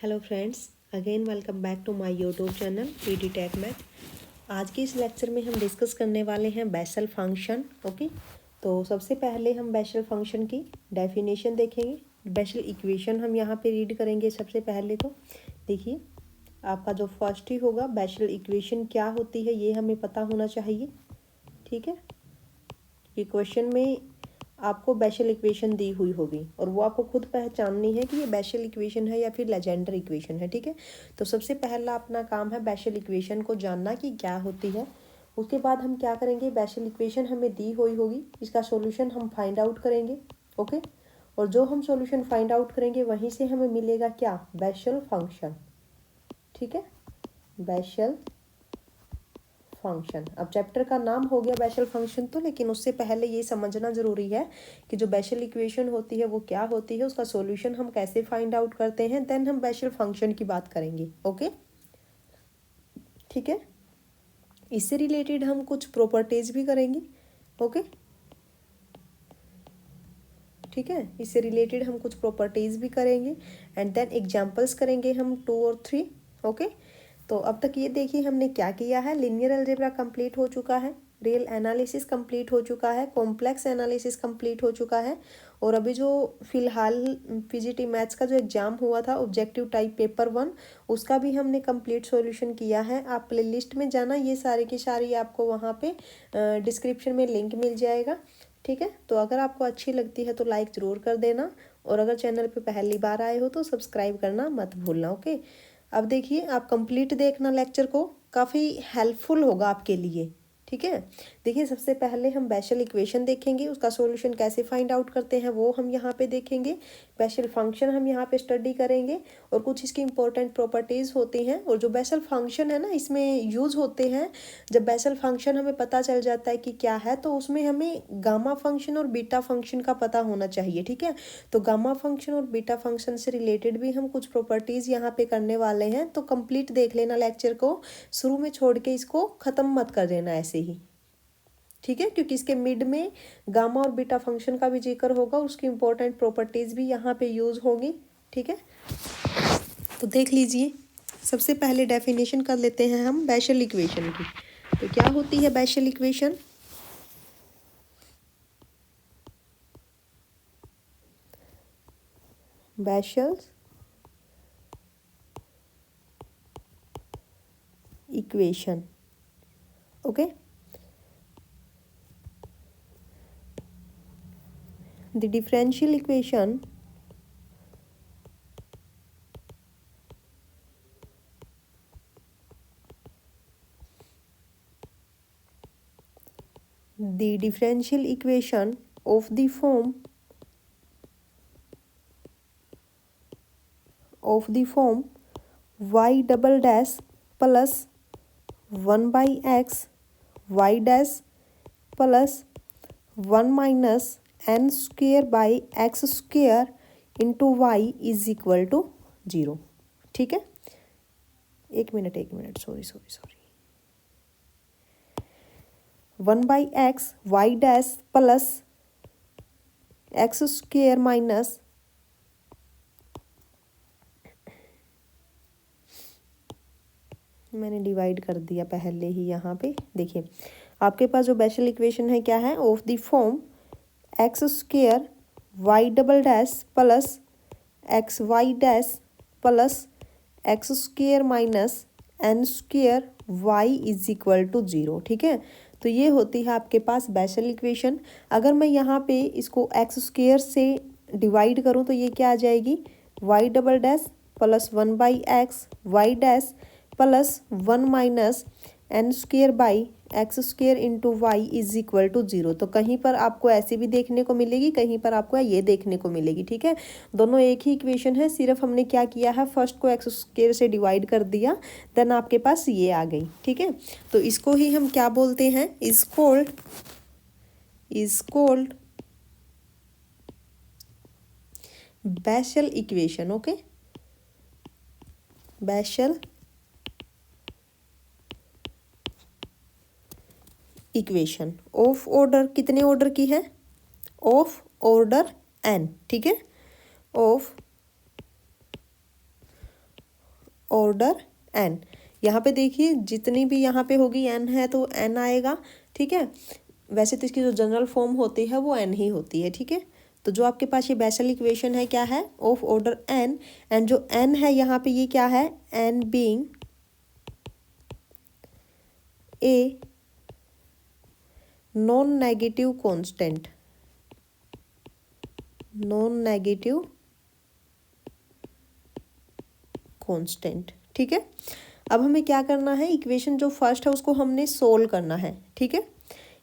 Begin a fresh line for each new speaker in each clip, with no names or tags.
Hello friends, again welcome back to my YouTube channel PT tech math. आज के इस lecture में हम डिस्कस करने वाले हैं बेसल फंक्शन। ओके, तो सबसे पहले हम बेसल फंक्शन की डेफिनेशन देखेंगे। बेसल इक्वेशन हम यहाँ पे रीड करेंगे। सबसे पहले तो देखिए, आपका जो फर्स्ट ही होगा, बेसल इक्वेशन क्या होती है ये हमें पता होना चाहिए। ठीक है, ये क्वेश्चन में आपको बेसल इक्वेशन दी हुई होगी और वो आपको खुद पहचाननी है कि ये बेसल इक्वेशन है या फिर लेजेंडर इक्वेशन है। ठीक है, तो सबसे पहला अपना काम है बेसल इक्वेशन को जानना कि क्या होती है। उसके बाद हम क्या करेंगे, बेसल इक्वेशन हमें दी हुई होगी, इसका सॉल्यूशन हम फाइंड आउट करेंगे। ओके, और जो हम सॉल्यूशन फाइंड आउट करेंगे वहीं से हमें मिलेगा क्या, बेसल फंक्शन। ठीक है, बेसल फंक्शन। अब चैप्टर का नाम हो गया बेसल फंक्शन, तो लेकिन उससे पहले ये समझना ज़रूरी है कि जो बेसल इक्वेशन होती है वो क्या होती है, उसका सॉल्यूशन हम कैसे फाइंड आउट करते हैं, देन हम बेसल फंक्शन की बात करेंगे। ओके, ठीक है, इससे रिलेटेड हम कुछ प्रॉपर्टीज भी करेंगे। ओके, ठीक है, इससे रिलेटेड हम कुछ प्रॉपर्टीज भी करेंगे एंड देन एग्जाम्पल्स करेंगे हम 2 और 3। ओके, तो अब तक ये देखिए हमने क्या किया है। लीनियर अलजेब्रा कंप्लीट हो चुका है, रियल एनालिसिस कंप्लीट हो चुका है, कॉम्प्लेक्स एनालिसिस कंप्लीट हो चुका है, और अभी जो फिलहाल पीजीटी मैथ्स का जो एग्जाम हुआ था ऑब्जेक्टिव टाइप पेपर 1, उसका भी हमने कंप्लीट सॉल्यूशन किया है। आप प्लेलिस्ट में जाना, ये सारी की सारी आपको वहाँ पे डिस्क्रिप्शन में लिंक मिल जाएगा। ठीक है, तो अगर आपको अच्छी लगती है तो लाइक ज़रूर कर देना, और अगर चैनल पे पहली बार आए हो तो सब्सक्राइब करना मत भूलना। ओके, अब देखिए, आप कंप्लीट देखना लेक्चर को, काफ़ी हेल्पफुल होगा आपके लिए। ठीक है, देखिए सबसे पहले हम बेसल इक्वेशन देखेंगे, उसका सॉल्यूशन कैसे फाइंड आउट करते हैं वो हम यहाँ पे देखेंगे। बेसल फंक्शन हम यहाँ पे स्टडी करेंगे और कुछ इसकी इंपॉर्टेंट प्रॉपर्टीज़ होती हैं, और जो बेसल फंक्शन है ना इसमें यूज़ होते हैं। जब बेसल फंक्शन हमें पता चल जाता है कि क्या है, तो उसमें हमें गामा फंक्शन और बीटा फंक्शन का पता होना चाहिए। ठीक है, तो गामा फंक्शन और बीटा फंक्शन से रिलेटेड भी हम कुछ प्रॉपर्टीज़ यहाँ पे करने वाले हैं, तो कंप्लीट देख लेना लेक्चर को, शुरू में छोड़ के इसको ख़त्म मत कर देना ऐसे ही। ठीक है, क्योंकि इसके मिड में गामा और बीटा फंक्शन का भी जिक्र होगा, उसकी इंपॉर्टेंट प्रॉपर्टीज़ भी यहाँ पे यूज़ होंगी। ठीक है, तो देख लीजिए, सबसे पहले डेफिनेशन कर लेते हैं हम बेसल इक्वेशन की। तो क्या होती है Bessel equation? Bessel equation. Okay, the differential equation of the form y double dash plus 1 by x y dash plus 1 minus n square by x square into y is equal to 0। ठीक है, एक minute, sorry 1 by x y dash plus x square minus मैंने divide कर दिया पहले ही यहाँ पे। देखिए, आपके पास जो बेसल इक्वेशन है क्या है, of the form x square y double dash plus x y dash plus x square minus n square y is equal to 0। ठीक है, तो ये होती है आपके पास बेसल इक्वेशन। अगर मैं यहाँ पे इसको एक्स स्क्वेयर से डिवाइड करूँ तो ये क्या आ जाएगी, y double dash plus 1 by x y dash plus 1 minus n square by x square into y is equal to 0। तो कहीं पर आपको ऐसी भी देखने को मिलेगी, कहीं पर आपको ये देखने को मिलेगी। ठीक है, दोनों एक ही इक्वेशन है, सिर्फ हमने क्या किया है, फर्स्ट को एक्स स्क्वेयर से डिवाइड कर दिया, देन आपके पास ये आ गई। ठीक है, तो इसको ही हम क्या बोलते हैं, is called Bessel equation. Okay, Bessel equation of order, कितने ऑर्डर की है, ऑफ ऑर्डर n। ठीक है, ऑफ ऑर्डर n। यहाँ पे देखिए जितनी भी यहाँ पे होगी n है तो n आएगा, ठीक है। वैसे तो इसकी जो जनरल फॉर्म होती है वो n ही होती है, ठीक है। तो जो आपके पास ये बेसल इक्वेशन है क्या है, ऑफ ऑर्डर n, एंड जो n है यहाँ पे ये क्या है, n being a non negative constant, non negative constant, ठीक है। अब हमें क्या करना है, इक्वेशन जो फर्स्ट है उसको हमने सोल्व करना है, ठीक है।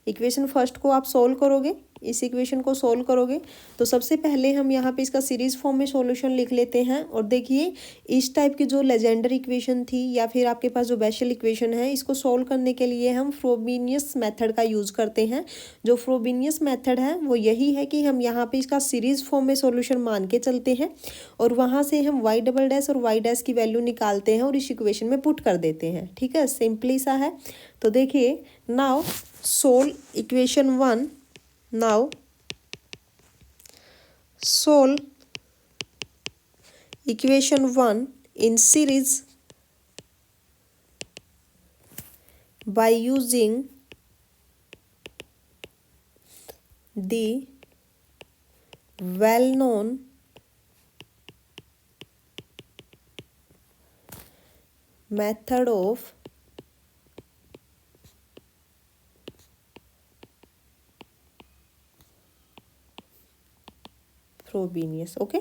इक्वेशन फर्स्ट को आप सोल्व करोगे, इस इक्वेशन को सोल्व करोगे तो सबसे पहले हम यहाँ पे इसका सीरीज फॉर्म में सॉल्यूशन लिख लेते हैं। और देखिए इस टाइप की जो लेजेंडर इक्वेशन थी या फिर आपके पास जो बेसल इक्वेशन है, इसको सोल्व करने के लिए हम फ्रोबेनियस मेथड का यूज़ करते हैं। जो फ्रोबेनियस मेथड है वो यही है कि हम यहाँ पे इसका सीरीज फॉर्म में सॉल्यूशन मान के चलते हैं और वहाँ से हम y डबल डैश और y डैश की वैल्यू निकालते हैं और इस इक्वेशन में पुट कर देते हैं, ठीक है। सिंपली सा है। तो देखिए now solve equation 1, now solve equation 1 in series by using the well-known method of Frobenius, okay.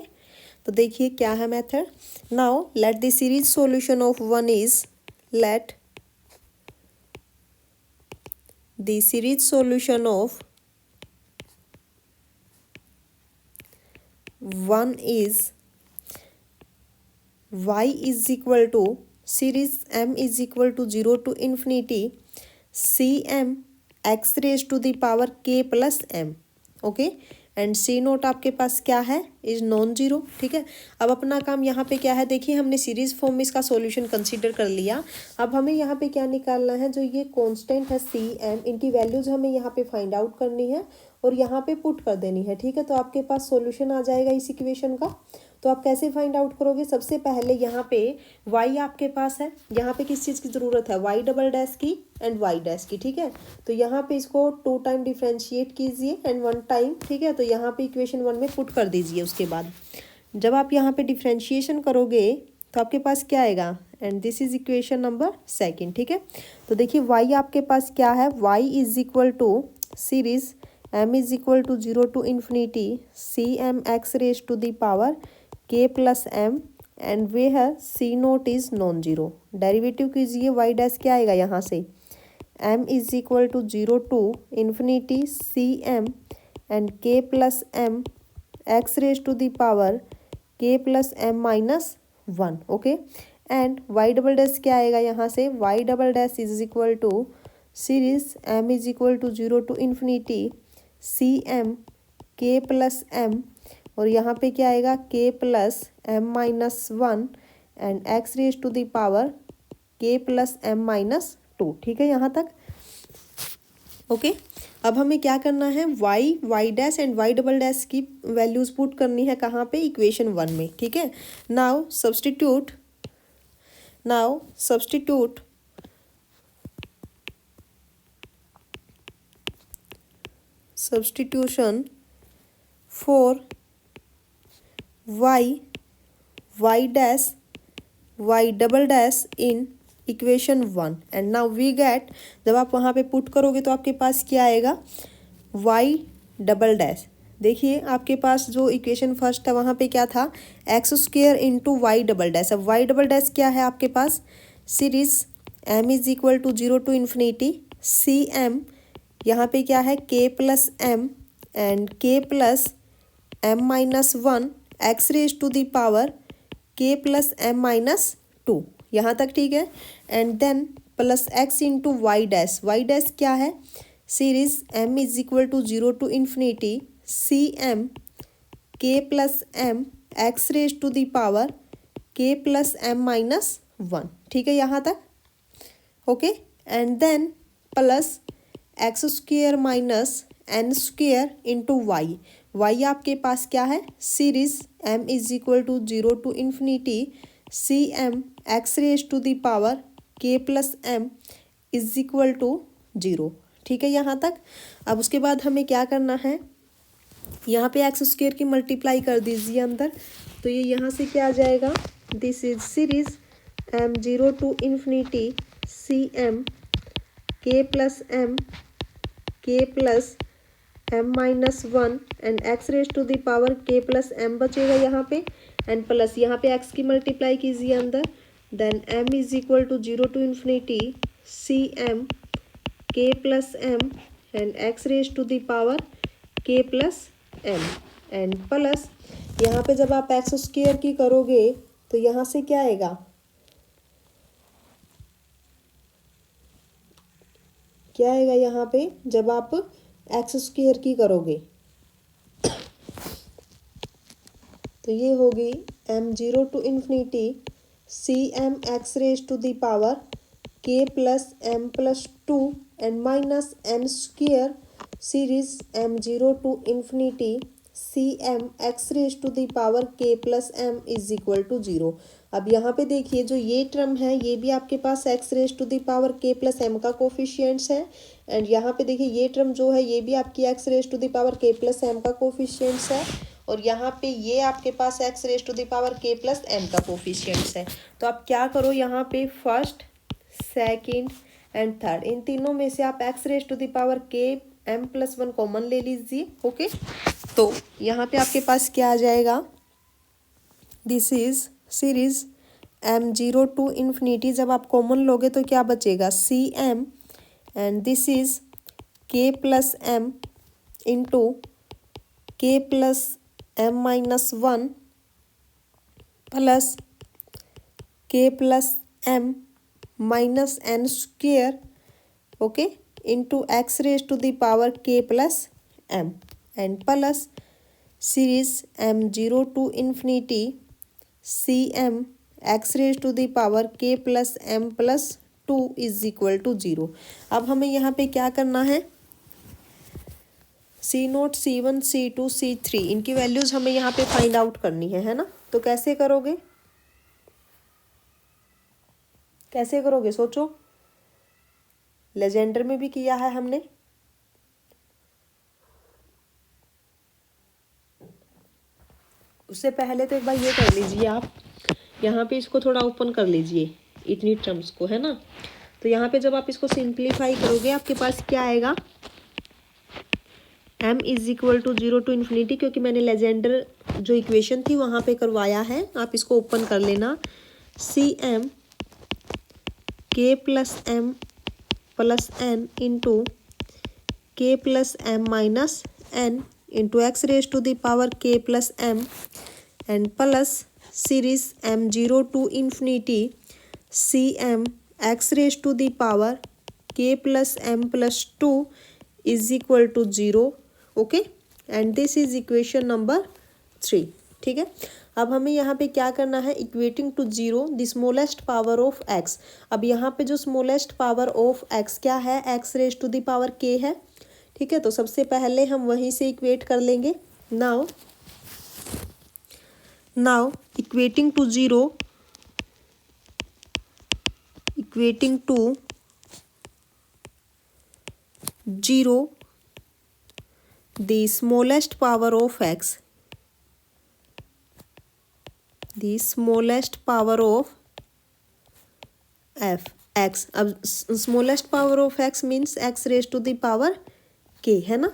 तो देखिए क्या है method, now let the series solution of 1 is, let the series solution of 1 is y is equal to series m is equal to 0 to infinity cm x raise to the power k plus m, okay. And see note आपके पास क्या है, is non zero, ठीक है। अब अपना काम यहाँ पे क्या है, देखिए हमने सीरीज फॉर्म में इसका सॉल्यूशन कंसीडर कर लिया। अब हमें यहाँ पे क्या निकालना है, जो ये कांस्टेंट है सी एम, इनकी वैल्यूज हमें यहाँ पे फाइंड आउट करनी है और यहाँ पे पुट कर देनी है, ठीक है। तो आपके पास सॉल्यूशन आ जाएगा इस इक्वेशन का। तो आप कैसे फाइंड आउट करोगे, सबसे पहले यहाँ पे y आपके पास है, यहाँ पे किस चीज़ की ज़रूरत है, y डबल डैश की एंड y डैश की, ठीक है। तो यहाँ पे इसको 2 टाइम डिफ्रेंशिएट कीजिए एंड 1 टाइम, ठीक है। तो यहाँ पे इक्वेशन 1 में पुट कर दीजिए। उसके बाद जब आप यहाँ पे डिफ्रेंशिएशन करोगे तो आपके पास क्या आएगा, and this is equation number 2, ठीक है। तो देखिए y आपके पास क्या है, y is equal to series m is equal to 0 to infinity cm x raise to the power k plus m and वे है c naught is non zero. Derivative कीजिए, y डैश क्या आएगा यहाँ से, m is equal to 0 to infinity cm and k plus m x raise to the power k plus m minus 1, okay. And y double dash क्या आएगा यहाँ से, y double dash is equal to series m is equal to 0 to infinity cm k plus m और यहाँ पे क्या आएगा, k plus m minus 1 and x raise to the power k plus m minus 2, ठीक है यहाँ तक, okay. अब हमें क्या करना है, y dash and y double dash की वैल्यूज पुट करनी है कहाँ पे, इक्वेशन 1 में, ठीक है। Now substitute substitution for y dash y double dash in equation 1 and now we get, जब आप वहाँ पे पुट करोगे तो आपके पास क्या आएगा, y डबल डैश। देखिए आपके पास जो इक्वेशन फर्स्ट है वहाँ पे क्या था, x square into y double dash. अब वाई डबल डैश क्या है आपके पास, series m is equal to 0 to infinity c m, यहाँ पे क्या है k plus m and k plus m minus 1 x raise to the power k plus m minus 2, यहाँ तक ठीक है। And then plus x into y dash, y dash क्या है, series m is equal to 0 to infinity c m k plus m x raise to the power k plus m minus 1, ठीक है यहाँ तक, okay. And then plus x square minus n square into y, y आपके पास क्या है, series m is equal to 0 to infinity c m x raise to the power k plus m is equal to 0। ठीक है यहाँ तक। अब उसके बाद हमें क्या करना है, यहाँ पे एक्स स्क्वायर की मल्टीप्लाई कर दीजिए अंदर, तो ये यहाँ से क्या आ जाएगा, this is series m zero to infinity c m k plus m minus one and x raise to the power k plus m बचेगा यहाँ पे, एंड प्लस यहाँ पे एक्स की मल्टीप्लाई कीजिए अंदर, then m is equal to zero to infinity c m k plus m and x raise to the power k plus m and plus यहाँ पे जब आप एक्स स्क्वायर की करोगे तो यहाँ से क्या आएगा, क्या आएगा यहाँ पे जब आप एक्स स्क्वायर की करोगे तो ये होगी m zero to infinity c m x raise to the power k plus m plus two and minus n square series m zero to infinity c m x raise to the power k plus m is equal to 0। अब यहाँ पे देखिए जो ये term है ये भी आपके पास x raise to the power k plus m का कोफिशिएंट्स है, एंड यहाँ पे देखिए ये टर्म जो है ये भी आपकी x raise to the power k plus m का कोफिशिएंट्स है, और यहाँ पे ये आपके पास x raise to the power k plus m का कोफिशिएंट्स है। तो आप क्या करो, यहाँ पे फर्स्ट सेकेंड एंड थर्ड इन तीनों में से आप x raise to the power k m plus one common ले लीजिए। ओके, तो यहाँ पे आपके पास क्या आ जाएगा, this is series m zero to infinity, जब आप कॉमन लोगे तो क्या बचेगा c m and this is k plus m into k plus m minus one plus k plus m minus n square, okay, into x raise to the power k plus m and plus series m zero to infinity c m x raise to the power k plus m plus two is equal to 0। अब हमें यहाँ पे क्या करना है, c naught c one c two c three इनकी values हमें यहाँ पे फाइंड आउट करनी है ना। तो कैसे करोगे, कैसे करोगे सोचो, लेजेंडर में भी किया है हमने, उससे पहले तो एक बार ये कर लीजिए आप, यहाँ पे इसको थोड़ा ओपन कर लीजिए इतनी टर्म्स को, है ना। तो यहाँ पे जब आप इसको सिंप्लीफाई करोगे आपके पास क्या आएगा, m is equal to 0 to infinity, क्योंकि मैंने लेजेंडर जो इक्वेशन थी वहाँ पे करवाया है, आप इसको ओपन कर लेना, c m k plus m plus N into k plus m minus N into x raise to the power k plus m and plus series m zero to infinity c m x raise to the power k plus m plus two is equal to 0। Okay, and this is equation number 3। ठीक है, अब हमें यहाँ पे क्या करना है, equating to 0 the smallest power of x. अब यहाँ पे जो स्मॉलेस्ट पावर ऑफ एक्स क्या है, x raise to the power k है। ठीक है, तो सबसे पहले हम वहीं से इक्वेट कर लेंगे। Now equating to 0, equating to 0 the smallest power of x, the smallest power of f x। अब smallest power of x means x raised to the power k, है ना।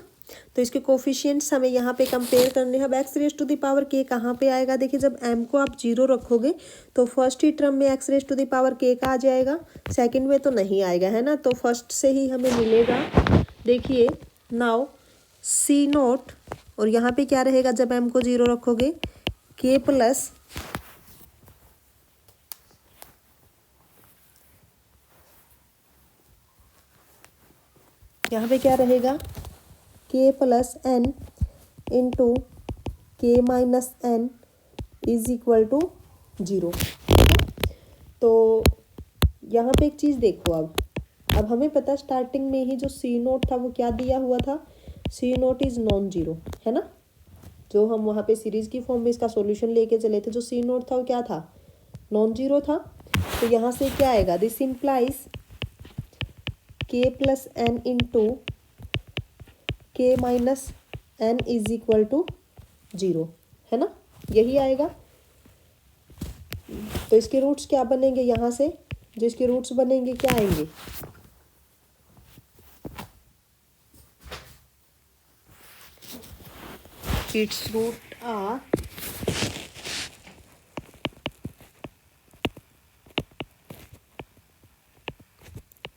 तो इसके कोफिशिएंट्स हमें यहाँ पे कंपेयर करने हैं। अब x raise to the power k कहाँ पे आएगा, देखिए जब m को आप 0 रखोगे तो फर्स्ट ही टर्म में x raise to the power k का आ जाएगा, सेकंड में तो नहीं आएगा, है ना। तो फर्स्ट से ही हमें मिलेगा, देखिए नाउ सी नोट, और यहाँ पे क्या रहेगा जब m को 0 रखोगे, k प्लस यहाँ पे क्या रहेगा, k plus N into k minus n is equal to 0। तो यहाँ पे एक चीज़ देखो, अब हमें पता स्टार्टिंग में ही जो सी नोट था वो क्या दिया हुआ था, सी नोट इज़ नॉन जीरो, है ना। जो हम वहाँ पे सीरीज़ की फॉर्म में इसका सॉल्यूशन लेके चले थे, जो सी नोट था वो क्या था, नॉन जीरो था, तो यहाँ से क्या आएगा, this implies k plus N into k minus n is equal to zero, है ना, यही आएगा। तो इसके रूट्स क्या बनेंगे, यहाँ से जो इसके रूट्स बनेंगे क्या आएंगे, its root are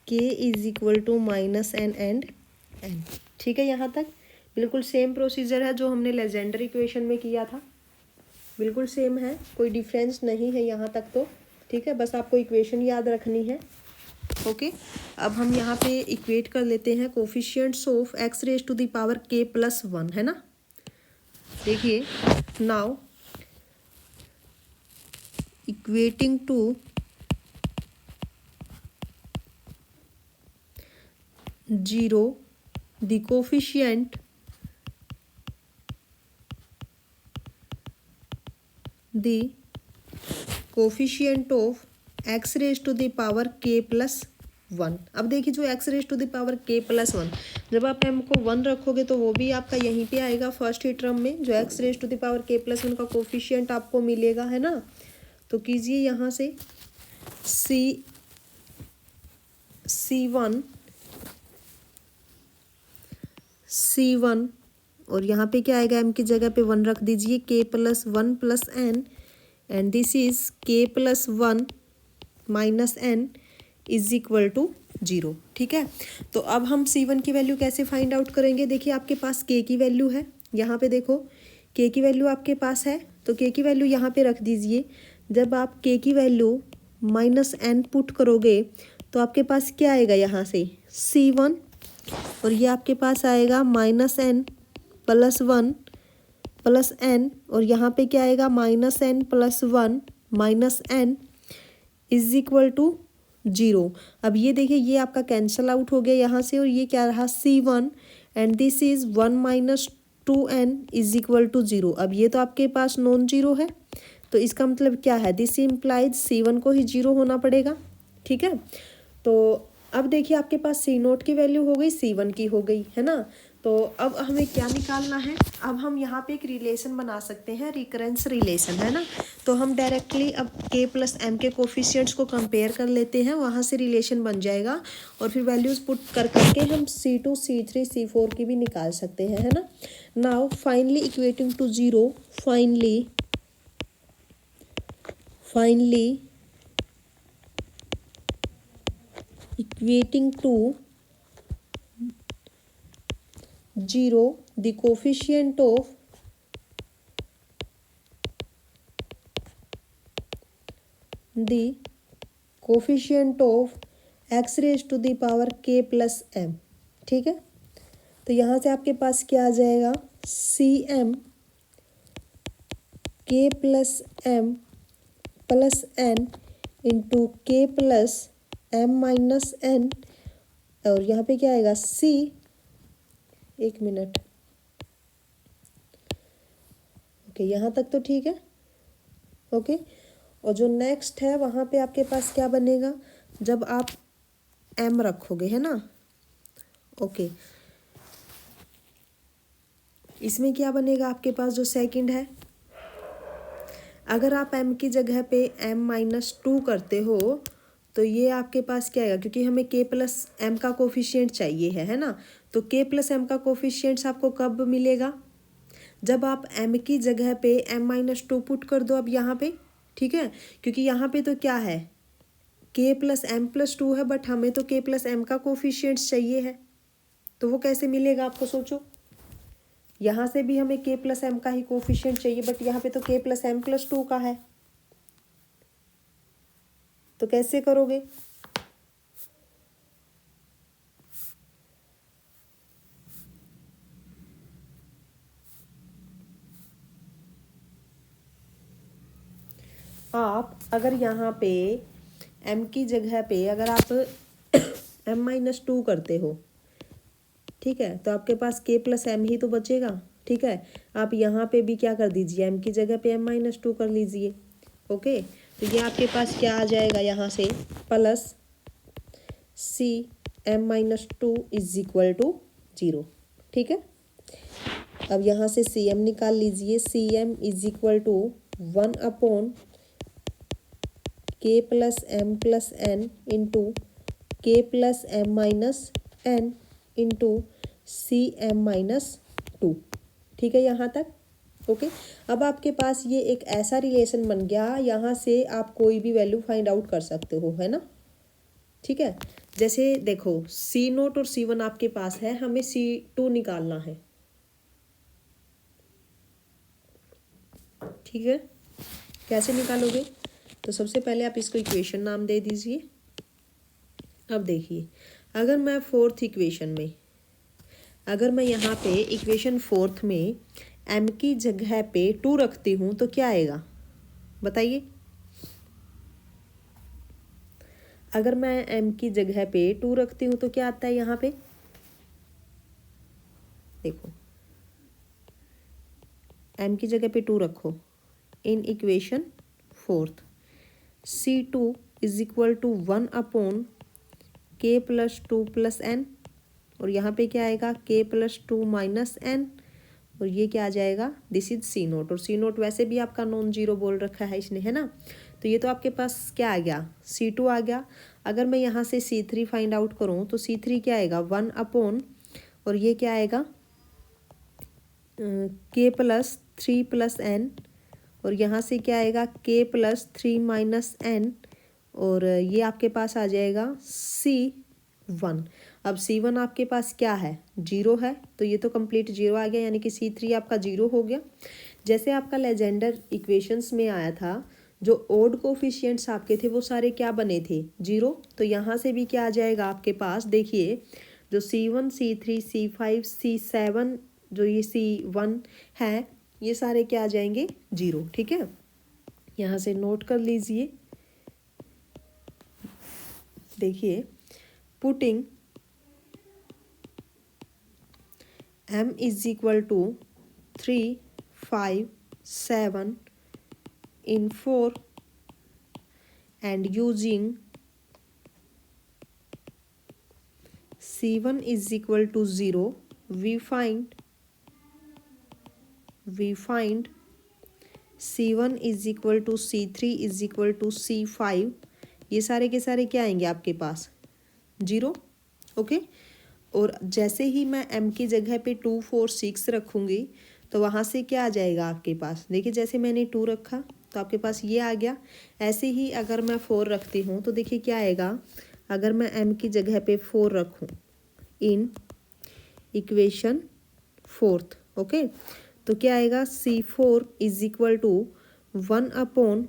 k is equal to minus n and n. ठीक है, यहाँ तक बिल्कुल सेम प्रोसीजर है जो हमने लेजेंडर इक्वेशन में किया था, बिल्कुल सेम है, कोई डिफरेंस नहीं है यहाँ तक तो। ठीक है, बस आपको इक्वेशन याद रखनी है। ओके, अब हम यहाँ पे इक्वेट कर लेते हैं coefficients of x raise to the power k plus one, है ना। देखिए, now equating to zero the coefficient of x raise to the power k plus one. अब देखिए, जो x raise to the power k plus one, जब आप M को one रखोगे तो वो भी आपका यहीं पे आएगा फर्स्ट ही टर्म में, जो x raise to the power k plus one का कोफिशिएंट आपको मिलेगा, है ना। तो कीजिए यहाँ से सी वन और यहाँ पे क्या आएगा, एम की जगह पे वन रख दीजिए, k plus one plus n and this is k plus one minus n is equal to zero. ठीक है, तो अब हम C1 की वैल्यू कैसे फाइंड आउट करेंगे। देखिए, आपके पास K की वैल्यू है, यहाँ पे देखो K की वैल्यू आपके पास है, तो K की वैल्यू यहाँ पे रख दीजिए। जब आप K की वैल्यू माइनस एन पुट करोगे तो आपके पास क्या आएगा, यहाँ से C1 और ये आपके पास आएगा minus N plus one plus N, और यहाँ पे क्या आएगा, minus N plus one minus n is equal to zero. अब ये देखिए, ये आपका कैंसल आउट हो गया यहाँ से, और ये क्या रहा, C1 and this is one minus two n is equal to zero. अब ये तो आपके पास नॉन जीरो है, तो इसका मतलब क्या है, दिस इम्प्लाइज C1 को ही जीरो होना पड़ेगा। ठीक है, तो अब देखिए, आपके पास C0 की वैल्यू हो गई, C1 की हो गई, है ना। तो अब हमें क्या निकालना है, अब हम यहाँ पे एक रिलेशन बना सकते हैं, रिकरेंस रिलेशन, है ना। तो हम डायरेक्टली अब K प्लस एम के कोफिशिएंट्स को कंपेयर कर लेते हैं, वहाँ से रिलेशन बन जाएगा, और फिर वैल्यूज़ पुट कर करके हम C2 C3 C4 की भी निकाल सकते हैं, है ना। Now finally equating to zero, finally equating to zero the coefficient of x raised to the power k plus m। ठीक है, तो यहाँ से आपके पास क्या आ जाएगा, cm k plus m plus N into k plus m minus n, और यहाँ पे क्या आएगा, C, एक मिनट, ओके, यहाँ तक तो ठीक है। ओके, और जो नेक्स्ट है वहाँ पे आपके पास क्या बनेगा, जब आप M रखोगे, है ना। ओके, इसमें क्या बनेगा आपके पास, जो सेकंड है, अगर आप M की जगह पे M-2 करते हो तो ये आपके पास क्या आएगा, क्योंकि हमें K प्लस एम का कोफिशिएंट चाहिए है ना। तो K प्लस एम का कोफिशिएंट्स आपको कब मिलेगा, जब आप M की जगह पे M-2 पुट कर दो अब यहाँ पे। ठीक है, क्योंकि यहाँ पे तो क्या है, K plus m plus two है, बट हमें तो K प्लस एम का कोफिशिएंट्स चाहिए है, तो वो कैसे मिलेगा आपको सोचो। यहाँ से भी हमें K प्लस एम का ही कोफिशिएंट चाहिए, बट यहाँ पे तो K plus m plus two का है, तो कैसे करोगे। आप अगर यहाँ पे m की जगह पे अगर आप M-2 करते हो, ठीक है, तो आपके पास K प्लस एम ही तो बचेगा। ठीक है, आप यहाँ पे भी क्या कर दीजिए, m की जगह पे M-2 कर लीजिए। ओके, तो ये आपके पास क्या आ जाएगा यहाँ से, plus C M minus two is equal to 0। ठीक है, अब यहाँ से सी एम निकाल लीजिए। C m is equal to 1/, k plus m plus N into k plus m minus N into c M minus two. ठीक है यहाँ तक, ओके। अब आपके पास ये एक ऐसा रिलेशन बन गया, यहाँ से आप कोई भी वैल्यू फाइंड आउट कर सकते हो, है ना। ठीक है, जैसे देखो C0 और C1 आपके पास है, हमें C2 निकालना है। ठीक है, कैसे निकालोगे, तो सबसे पहले आप इसको इक्वेशन नाम दे दीजिए। अब देखिए, अगर मैं फोर्थ इक्वेशन में, अगर मैं यहाँ पे इक्वेशन फोर्थ में m की जगह पे 2 रखती हूँ तो क्या आएगा बताइए। अगर मैं m की जगह पे 2 रखती हूँ तो क्या आता है यहाँ पे, देखो m की जगह पे 2 रखो in equation fourth. C2 is equal to 1/, k plus 2 plus N, और यहाँ पे क्या आएगा k प्लस 2 माइनस एन, और ये क्या आ जाएगा, दिस इज C0। और C0 वैसे भी आपका नॉन जीरो बोल रखा है इसने, है ना। तो ये तो आपके पास क्या आ गया, C2 आ गया। अगर मैं यहाँ से C3 फाइंड आउट करूँ तो C3 क्या आएगा 1/, और ये क्या आएगा k प्लस 3 प्लस एन, और यहाँ से क्या आएगा k प्लस 3 माइनस एन, और ये आपके पास आ जाएगा C1। अब C1 आपके पास क्या है, 0 है, तो ये तो कंप्लीट 0 आ गया, यानी कि C3 आपका 0 हो गया। जैसे आपका लेजेंडर इक्वेशंस में आया था, जो ओड कोफिशिएंट्स आपके थे वो सारे क्या बने थे, 0। तो यहाँ से भी क्या आ जाएगा आपके पास, देखिए जो C1 C3 C5 C7 जो ये C1 है, ये सारे क्या आ जाएंगे 0। ठीक है, यहाँ से नोट कर लीजिए। देखिए, putting m is equal to 3 5 7 in 4 and using C1 is equal to 0, we find C1 is equal to C3 is equal to C5। ये सारे के सारे क्या आएंगे आपके पास 0, ओके। और जैसे ही मैं m की जगह पे 2 4 6 रखूँगी तो वहाँ से क्या आ जाएगा आपके पास, देखिए जैसे मैंने 2 रखा तो आपके पास ये आ गया। ऐसे ही अगर मैं 4 रखती हूँ तो देखिए क्या आएगा, अगर मैं m की जगह पे 4 रखूँ इन इक्वेशन फोर्थ, ओके, तो क्या आएगा C4 is equal to 1/,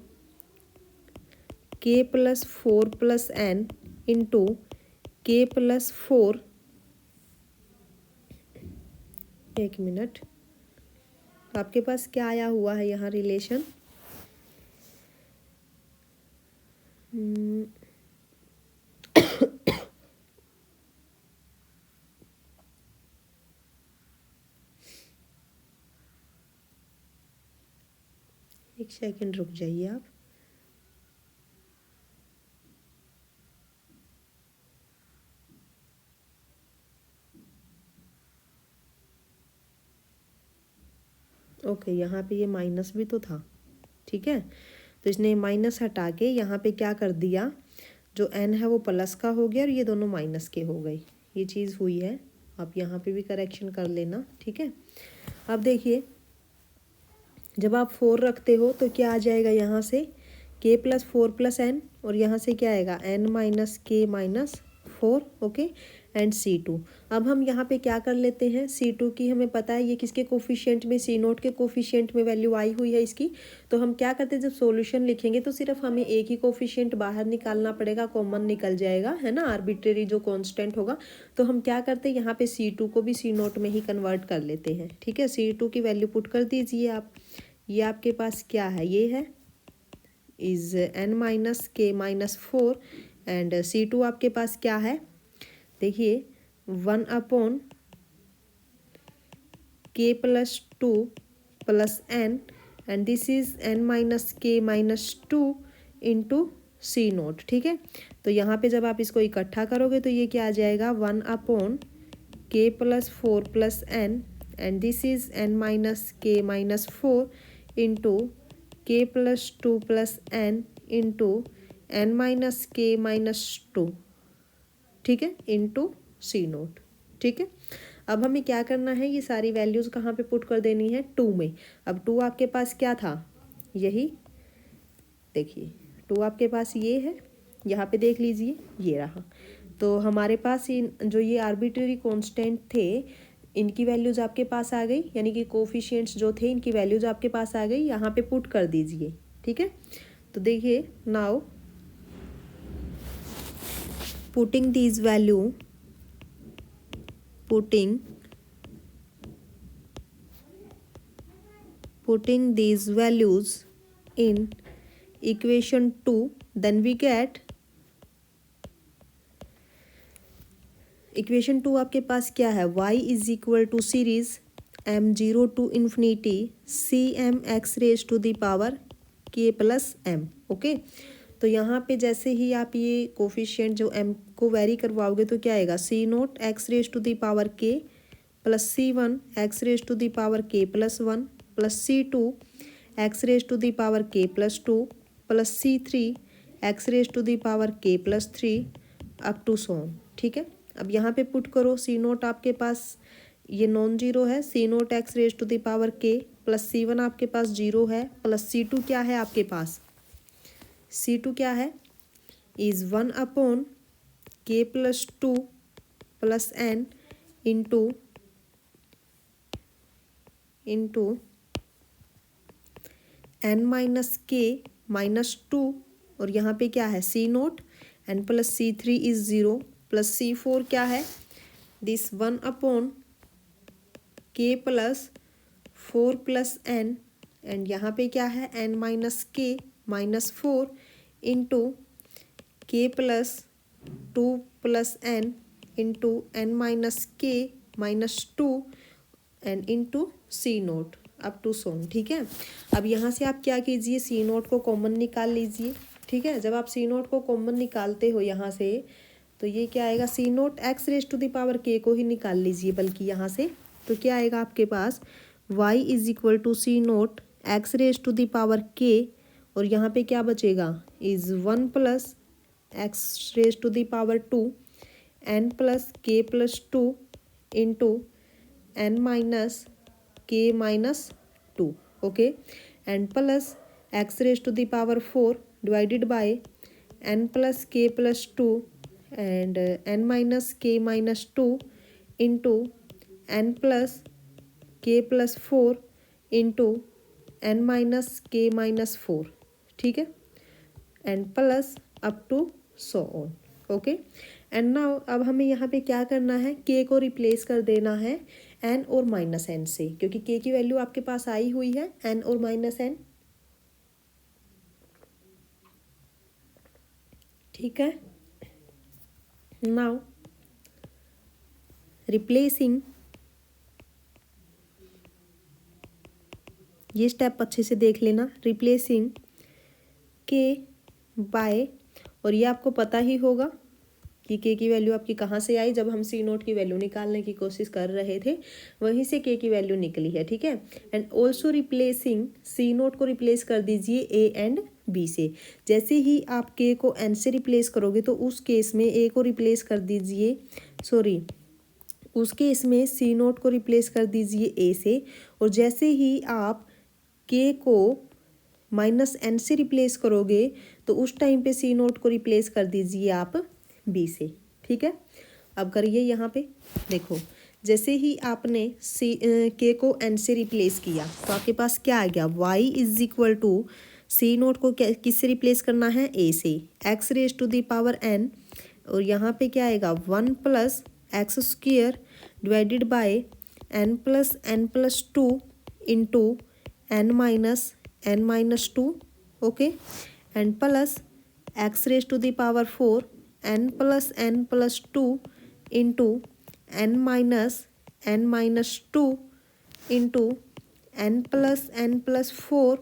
k plus 4 plus N into k plus 4, एक मिनट, आपके पास क्या आया हुआ है यहाँ रिलेशन, एक सेकंड रुक जाइए आप। ओके, यहाँ पे ये माइनस भी तो था, ठीक है, तो इसने माइनस हटा के यहाँ पे क्या कर दिया, जो n है वो प्लस का हो गया और ये दोनों माइनस के हो गई, ये चीज़ हुई है। आप यहाँ पे भी करेक्शन कर लेना, ठीक है। अब देखिए, जब आप 4 रखते हो तो क्या आ जाएगा यहाँ से k प्लस 4 प्लस एन, और यहाँ से क्या आएगा n minus k minus 4, okay, and C2। अब हम यहाँ पे क्या कर लेते हैं, C2 की हमें पता है ये किसके कोफिशिएंट में, C0 के कोफिशिएंट में वैल्यू आई हुई है इसकी। तो हम क्या करते हैं, जब सॉल्यूशन लिखेंगे तो सिर्फ हमें एक ही कोफिशिएंट बाहर निकालना पड़ेगा, कॉमन निकल जाएगा, है ना, आर्बिट्रेरी जो कांस्टेंट होगा। तो हम क्या करते हैं, यहाँ पे C2 को भी C0 में ही कन्वर्ट कर लेते हैं, ठीक है। C2 की वैल्यू पुट कर दीजिए आप, ये आपके पास क्या है, ये है is n minus k minus 4, and C2 आपके पास क्या है, देखिए 1/, k plus 2 plus n, and this is n minus k minus 2 into C naught, ठीक है। तो यहाँ पे जब आप इसको इकट्ठा करोगे तो ये क्या आ जाएगा, 1/k+4+n and this is n-k-4 into k+2+n into n-k-2, ठीक है, इंटू सी नोट, ठीक है। अब हमें क्या करना है, ये सारी वैल्यूज़ कहाँ पे पुट कर देनी है, 2 में। अब 2 आपके पास क्या था, यही देखिए 2 आपके पास ये है, यहाँ पे देख लीजिए ये रहा। तो हमारे पास इन जो ये आर्बिट्रेरी कांस्टेंट थे इनकी वैल्यूज़ आपके पास आ गई, यानी कि कोफिशिएंट्स जो थे इनकी वैल्यूज़ आपके पास आ गई, यहाँ पे पुट कर दीजिए, ठीक है। तो देखिए now putting these value, putting these values in equation 2, then we get equation 2 आपके पास क्या है, y is equal to series m0 to infinity cm(x⁻⁴ k+m, okay. तो यहाँ पे जैसे ही आप ये कोफिशिएंट जो m को वेरी करवाओगे तो क्या आएगा, c0(x⁻k plus c1(x⁻k+1 plus c2(x⁻k+2 plus c3(x⁻k+3 up to so on, ठीक है। अब यहाँ पे पुट करो, सी नोट आपके पास ये नॉन जीरो है, c0(x⁻k प्लस c1 आपके पास जीरो है, प्लस c2 क्या है आपके पास, c2 क्या है, is 1/k+2 plus n into n-k-2 और यहाँ पे क्या है c naught and plus c3 is 0 plus c4 क्या है, this 1/k+4 plus n and यहाँ पे क्या है n-k-4 into k+2 plus n into n-k-2 and into C naught up to so, ठीक है। अब यहाँ से आप क्या कीजिए, सी नोट को कॉमन निकाल लीजिए, ठीक है। जब आप सी नोट को कॉमन निकालते हो यहाँ से तो ये क्या आएगा, c0(x⁻k को ही निकाल लीजिए बल्कि यहाँ से, तो क्या आएगा आपके पास y is equal to c0(x⁻k और यहाँ पे क्या बचेगा, is 1+x⁻2 n+k+2 into n-k-2, okay, and plus x⁻4 divided by n+k+2 and n-k-2 into n+k+4 into n-k-4, ठीक है, and plus up to so on, okay. And now अब हमें यहाँ पे क्या करना है, k को रिप्लेस कर देना है n और -n से, क्योंकि k की वैल्यू आपके पास आई हुई है n और -n, ठीक है। नाउ रिप्लेसिंग, ये स्टेप अच्छे से देख लेना, रिप्लेसिंग k बाय, और ये आपको पता ही होगा कि k की वैल्यू आपकी कहाँ से आई, जब हम सी नोट की वैल्यू निकालने की कोशिश कर रहे थे वहीं से k की वैल्यू निकली है, ठीक है। And also replacing, C naught को रिप्लेस कर दीजिए a एंड b से। जैसे ही आप k को n से रिप्लेस करोगे तो उस केस में a को रिप्लेस कर दीजिए, सॉरी उस केस में सी नोट को रिप्लेस कर दीजिए a से, और जैसे ही आप k को -n से रिप्लेस करोगे तो उस टाइम पे सी नोट को रिप्लेस कर दीजिए आप b से, ठीक है। अब करिए यहाँ पे देखो, जैसे ही आपने k को n से रिप्लेस किया तो आपके पास क्या आ गया, y is equal to C naught को किससे रिप्लेस करना है, a से, x⁻n और यहाँ पे क्या आएगा 1+x² divided by n+n+2 into n-2, okay, and plus x⁻4 n+n+2 into n-2 into n+n+4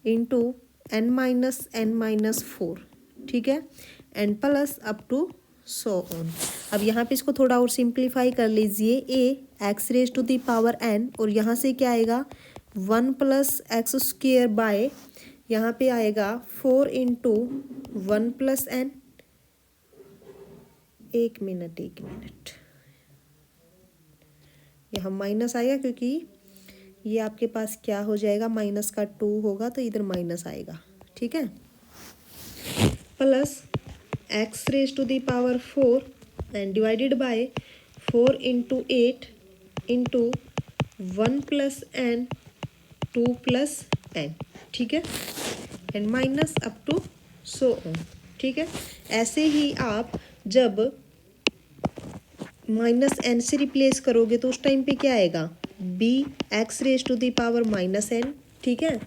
into n-4, ठीक है, and plus up to so on. अब यहाँ पे इसको थोड़ा और सिंप्लीफाई कर लीजिए, a x raise to the power n, और यहाँ से क्या आएगा 1 प्लस एक्स स्क्वेयर बाय, यहाँ पे आएगा 4 इंटू 1 प्लस एन। एक मिनट यहाँ माइनस आएगा क्योंकि ये आपके पास क्या हो जाएगा, माइनस का 2 होगा तो इधर माइनस आएगा, ठीक है, plus X raise to the power 4 and divided by 4 into 8 into 1 plus N 2 plus N, ठीक है, and minus up to so on, ठीक है। ऐसे ही आप जब माइनस एन से रिप्लेस करोगे तो उस टाइम पे क्या आएगा, B X raise to the power minus N, ठीक है,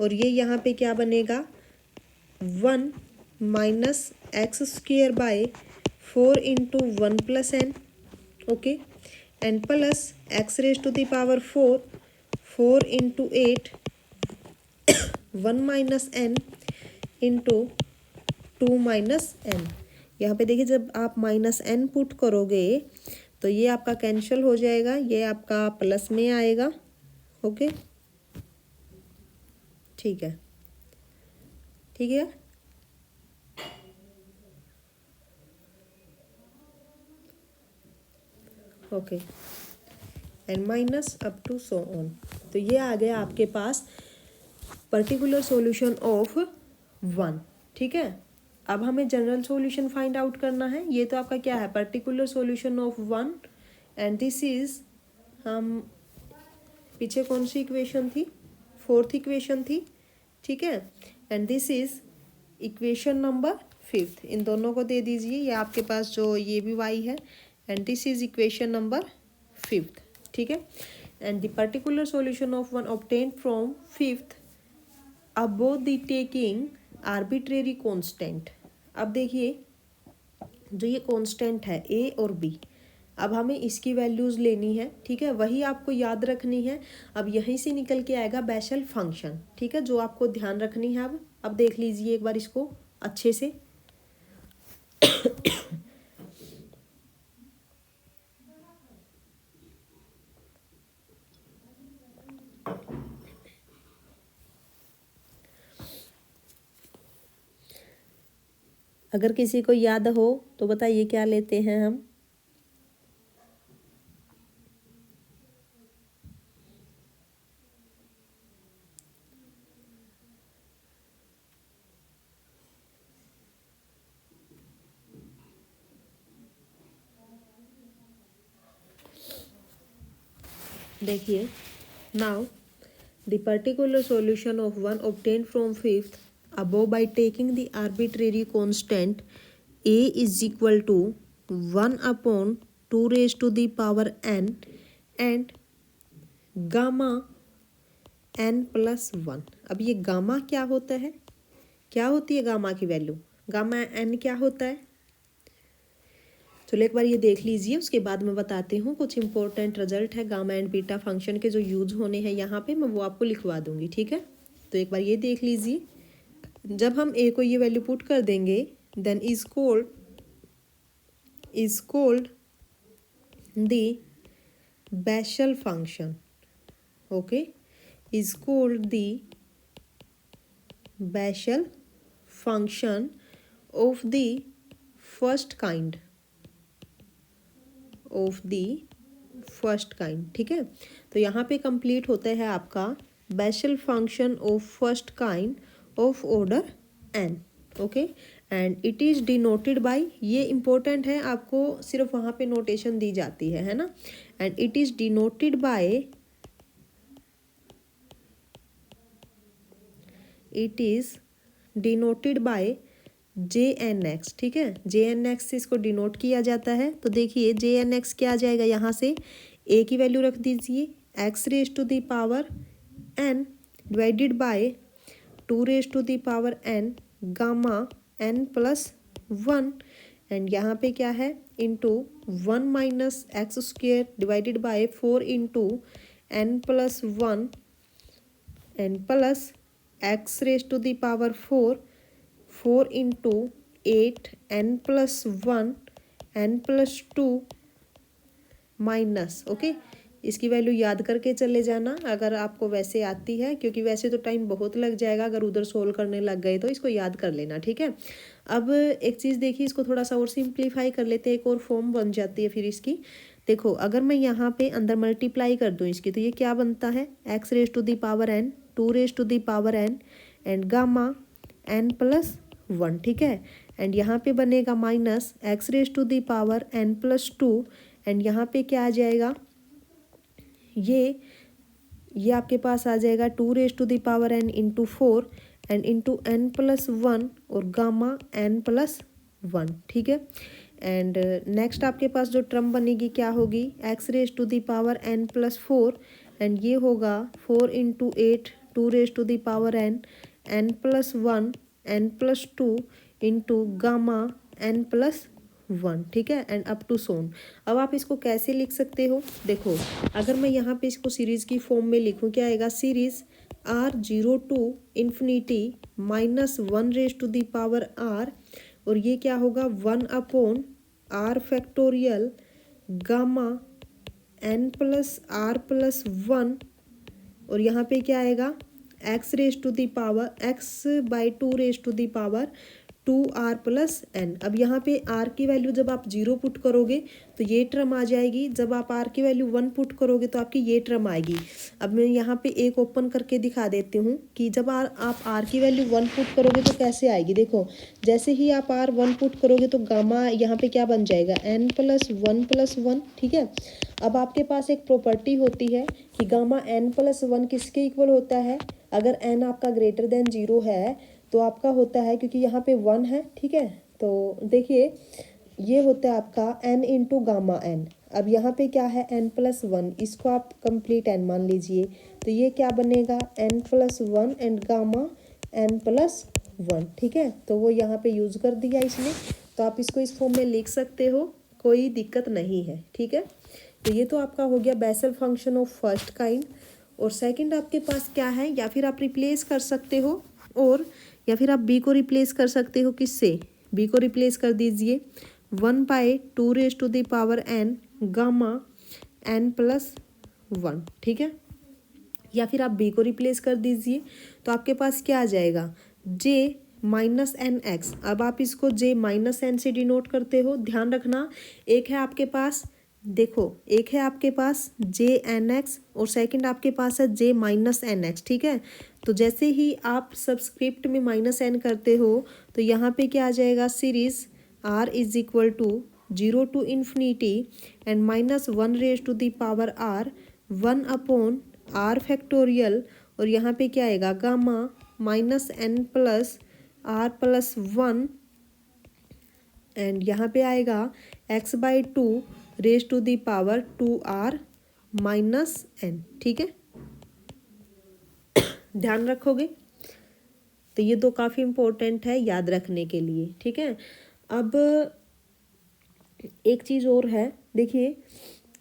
और ये यहाँ पे क्या बनेगा 1 minus x square by 4 into 1 plus N, okay, and plus X raise to the power 4 into 8 1 minus N into 2 minus N. यहाँ पे देखिए जब आप माइनस एन पुट करोगे तो ये आपका कैंसिल हो जाएगा, ये आपका प्लस में आएगा, ओके, ठीक है, ठीक है, okay, and minus up to so on. तो ये आ गया आपके पास पर्टिकुलर सॉल्यूशन ऑफ 1, ठीक है। अब हमें जनरल सॉल्यूशन फाइंड आउट करना है। ये तो आपका क्या है, particular solution of 1, and this is, हम पीछे कौन सी इक्वेशन थी, 4th इक्वेशन थी, ठीक है, and this is equation number 5th। इन दोनों को दे दीजिए, ये आपके पास जो ये भी y है, and this is equation number 5th, ठीक है, and the particular solution of 1 obtained from 5th above the taking arbitrary constant. अब देखिए जो ये कांस्टेंट है ए और बी, अब हमें इसकी वैल्यूज़ लेनी है, ठीक है, वही आपको याद रखनी है। अब यहीं से निकल के आएगा बेशल फंक्शन, ठीक है, जो आपको ध्यान रखनी है। अब देख लीजिए एक बार इसको अच्छे से। अगर किसी को याद हो तो बताइए क्या लेते हैं हम। देखिए, now the particular solution of 1 obtained from 5th above by taking the arbitrary constant a is equal to 1 upon 2 raised to the power n and gamma n plus 1। अब ये गामा क्या होता है, क्या होती है गामा की वैल्यू, गामा n क्या होता है, चलो एक बार ये देख लीजिए, उसके बाद मैं बताती हूँ। कुछ इंपॉर्टेंट रिजल्ट है गामा एंड बीटा फंक्शन के जो यूज होने हैं यहाँ पे, मैं वो आपको लिखवा दूंगी, ठीक है। तो एक बार ये देख लीजिए, जब हम ए को ये वैल्यू पुट कर देंगे then is called the Bessel function, okay, is called the Bessel function of the first kind, ठीक है। तो यहाँ पे कंप्लीट होता है आपका Bessel function of first kind of order n, okay, and it is denoted by, ये important है, आपको सिर्फ वहाँ पे नोटेशन दी जाती है ना, and it is denoted bye JNX, ठीक है, JNX से इसको डिनोट किया जाता है। तो देखिए JNX क्या आ जाएगा, यहाँ से a की वैल्यू रख दीजिए x raise to the power n divided by 2 raise to the power n gamma n plus 1, and यहाँ पे क्या है into 1 minus x square divided by 4 into n plus 1 and plus X raise to the power 4, 4 into 8 n plus 1 n plus 2 minus, okay. इसकी value याद करके चले जाना अगर आपको वैसे आती है, क्योंकि वैसे तो टाइम बहुत लग जाएगा, अगर उधर सोल्व करने लग गए तो इसको याद कर लेना, ठीक है। अब एक चीज़ देखिए, इसको थोड़ा सा और सिंप्लीफाई कर लेते हैं, एक और फॉर्म बन जाती है फिर इसकी। देखो अगर मैं यहाँ पे अंदर मल्टीप्लाई कर दूँ इसकी, तो ये क्या बनता है, x raise to the power n, 2 raise to the power n and gamma n plus 1, ठीक है। एंड यहाँ पे बनेगा minus x raise to the power n plus 2 and यहाँ पे क्या आ जाएगा, ये आपके पास आ जाएगा 2 raise to the power n into 4 and into n plus 1 और गामा n प्लस 1, ठीक है। एंड नेक्स्ट आपके पास जो टर्म बनेगी क्या होगी, X raise to the power n plus 4 and ये होगा 4 into 8 2 raise to the power n plus 1 n plus 2 into gamma n plus 1, ठीक है। And up to so on. अब आप इसको कैसे लिख सकते हो, देखो अगर मैं यहाँ पे इसको सीरीज की फॉर्म में लिखूँ, क्या आएगा, series r0 to infinity minus 1 raise to the power r, और ये क्या होगा 1 upon r factorial gamma n plus r plus 1, और यहाँ पे क्या आएगा x raise to the power x/2 raise to the power 2r plus n। अब यहाँ पे r की वैल्यू जब आप 0 पुट करोगे तो ये टर्म आ जाएगी, जब आप r की वैल्यू 1 पुट करोगे तो आपकी ये टर्म आएगी। अब मैं यहाँ पे एक ओपन करके दिखा देती हूँ कि जब आप r की वैल्यू 1 पुट करोगे तो कैसे आएगी। देखो जैसे ही आप r 1 पुट करोगे तो गामा यहाँ पे क्या बन जाएगा, n प्लस 1 प्लस 1, ठीक है। अब आपके पास एक प्रॉपर्टी होती है कि गामा n प्लस 1 किसके इक्वल होता है, अगर n आपका ग्रेटर देन 0 है तो आपका होता है, क्योंकि यहाँ पे 1 है, ठीक है। तो देखिए ये होता है आपका n इंटू गामा n। अब यहाँ पे क्या है n प्लस 1, इसको आप कंप्लीट n मान लीजिए, तो ये क्या बनेगा n plus 1 and gamma n plus 1, ठीक है। तो वो यहाँ पे यूज़ कर दिया इसने, तो आप इसको इस फॉर्म में लिख सकते हो, कोई दिक्कत नहीं है, ठीक है। तो ये तो आपका हो गया basal function of first kind. और सेकंड आपके पास क्या है, या फिर आप रिप्लेस कर सकते हो, और या फिर आप बी को रिप्लेस कर सकते हो, किससे, बी को रिप्लेस कर दीजिए 1/2 raise to the power n gamma n plus 1, ठीक है। या फिर आप बी को रिप्लेस कर दीजिए तो आपके पास क्या आ जाएगा, j माइनस एन एक्स। अब आप इसको j माइनस एन से डिनोट करते हो, ध्यान रखना एक है आपके पास, देखो एक है आपके पास जे एन एक्स और सेकंड आपके पास है जे माइनस एन एक्स, ठीक है। तो जैसे ही आप सबस्क्रिप्ट में माइनस एन करते हो तो यहाँ पे क्या आ जाएगा, series r is equal to 0 to infinity and minus 1 raise to the power r 1 upon r factorial, और यहाँ पे क्या आएगा gamma minus N plus r plus 1 and यहाँ पे आएगा x/2 raise to the power 2r minus n, ठीक है। ध्यान रखोगे, तो ये दो काफ़ी इम्पोर्टेंट है याद रखने के लिए, ठीक है। अब एक चीज़ और है, देखिए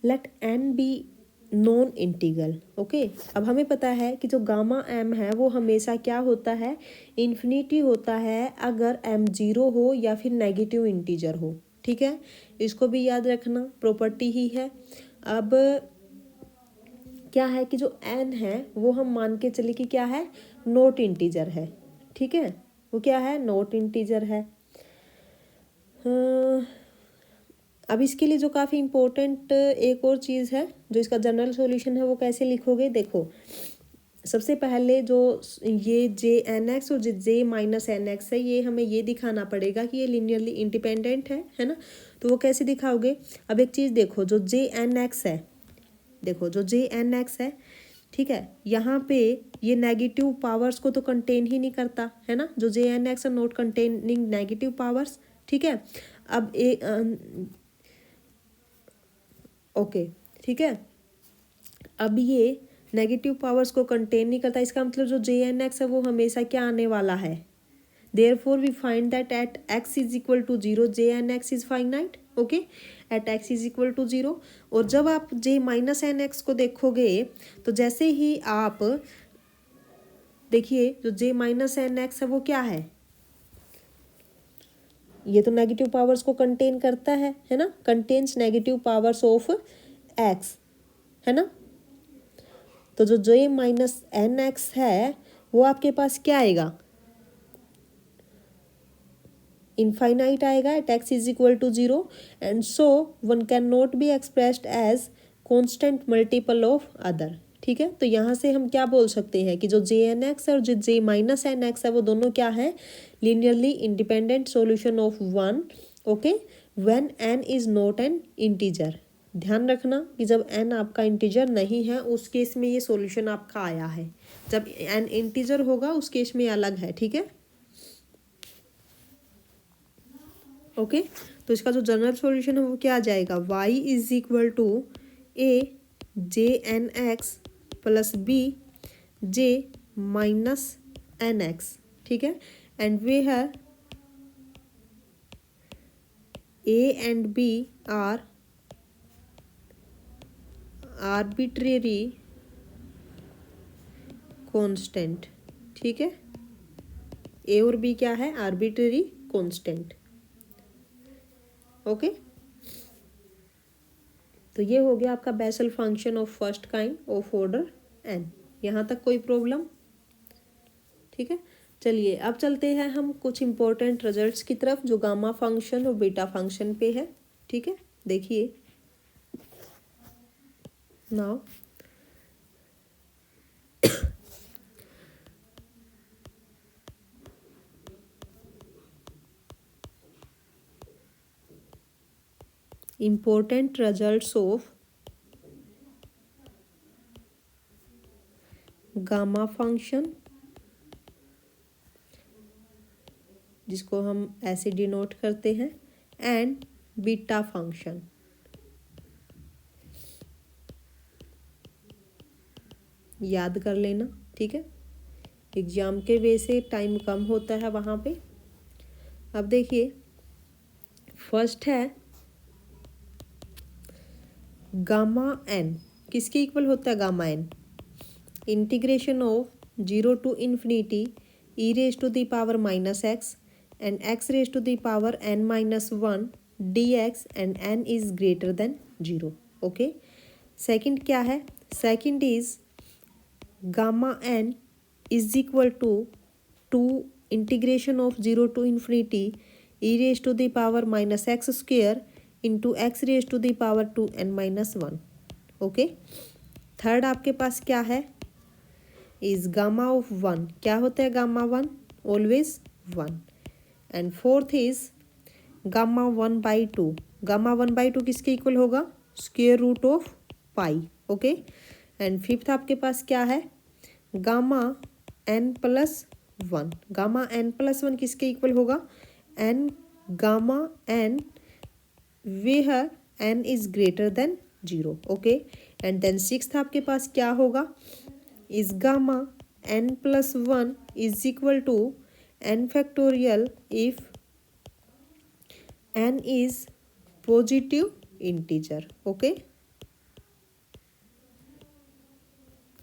let n be non integral, okay. अब हमें पता है कि जो गामा m है वो हमेशा क्या होता है, इन्फिनिटी होता है अगर m 0 हो या फिर नेगेटिव इंटीजर हो, ठीक है। इसको भी याद रखना, प्रॉपर्टी ही है। अब क्या है कि जो n है वो हम मान के चले कि क्या है, नॉट इंटीजर है, ठीक है। वो क्या है, नॉट इंटीजर है। अब इसके लिए जो काफ़ी इम्पोर्टेंट एक और चीज़ है, जो इसका जनरल सॉल्यूशन है वो कैसे लिखोगे, देखो सबसे पहले जो ये जे एन एक्स और जे माइनस एन एक्स है, ये हमें ये दिखाना पड़ेगा कि ये लीनियरली इंडिपेंडेंट है ना। तो वो कैसे दिखाओगे, अब एक चीज़ देखो, जो जे एन एक्स है, देखो जो जे एन एक्स है, ठीक है, यहाँ पे ये नेगेटिव पावर्स को तो कंटेन ही नहीं करता है ना, जो J N X are not containing negative powers, ठीक है। अब ओके, ठीक है, अब ये नेगेटिव पावर्स को कंटेन नहीं करता, इसका मतलब जो जे एन एक्स है वो हमेशा क्या आने वाला है, therefore we find that at x is equal to 0 J N x is finite, okay, at x is equal to 0। और जब आप j माइनस एन एक्स को देखोगे तो जैसे ही आप देखिए जो j माइनस एन एक्स है वो क्या है, ये तो नेगेटिव पावर्स को कंटेन करता है ना, contains negative powers of x, है ना। तो जो j माइनस एन एक्स है वो आपके पास क्या आएगा, इनफाइनाइट आएगा at X is equal to 0, and so one can not be expressed as constant multiple of other. ठीक है, तो यहाँ से हम क्या बोल सकते हैं कि जो जे एन एक्स और जो जे माइनस एन एक्स है वो दोनों क्या है, linearly independent solution of one, okay, when an is not an integer. ध्यान रखना कि जब एन आपका इंटीजर नहीं है उस केस में ये सॉल्यूशन आपका आया है, जब एन इंटीजर होगा उस केस में अलग है। ठीक है, ओके तो इसका जो जनरल सॉल्यूशन है वो क्या आ जाएगा, y is equal to A J N X plus B J minus N x. ठीक है, एंड वे है A and B are arbitrary constant. ठीक है, ए और बी क्या है, आर्बिट्रेरी कांस्टेंट। ओके तो ये हो गया आपका Bessel function of first kind of order N. यहाँ तक कोई प्रॉब्लम? ठीक है, चलिए अब चलते हैं हम कुछ इंपॉर्टेंट रिजल्ट्स की तरफ जो गामा फंक्शन और बीटा फंक्शन पे है। ठीक है, देखिए now important results of gamma function, जिसको हम ऐसे डिनोट करते हैं, एंड बीटा फंक्शन। याद कर लेना, ठीक है, एग्जाम के वे से टाइम कम होता है वहाँ पे। अब देखिए फर्स्ट है गामा एन, किसके इक्वल होता है gamma N, integration of 0 to infinity E raise to the power minus X and x raise to the power N minus 1 D X and N is greater than 0। Okay, second क्या है, second is gamma N is equal to integration of 0 to infinity E raise to the power minus x square into x raise to the power 2n minus 1। Okay, third आपके पास क्या है, is gamma of 1, क्या होता है gamma 1, always 1। And fourth is gamma 1/2, gamma 1/2 किसके equal होगा, square root of pi. Okay, and fifth आपके पास क्या है, gamma n plus 1, gamma n plus 1 किसके इक्वल होगा, N gamma n where n is greater than 0। Okay, and then sixth आपके पास क्या होगा, is gamma n plus 1 is equal to n factorial if n is positive integer. Okay,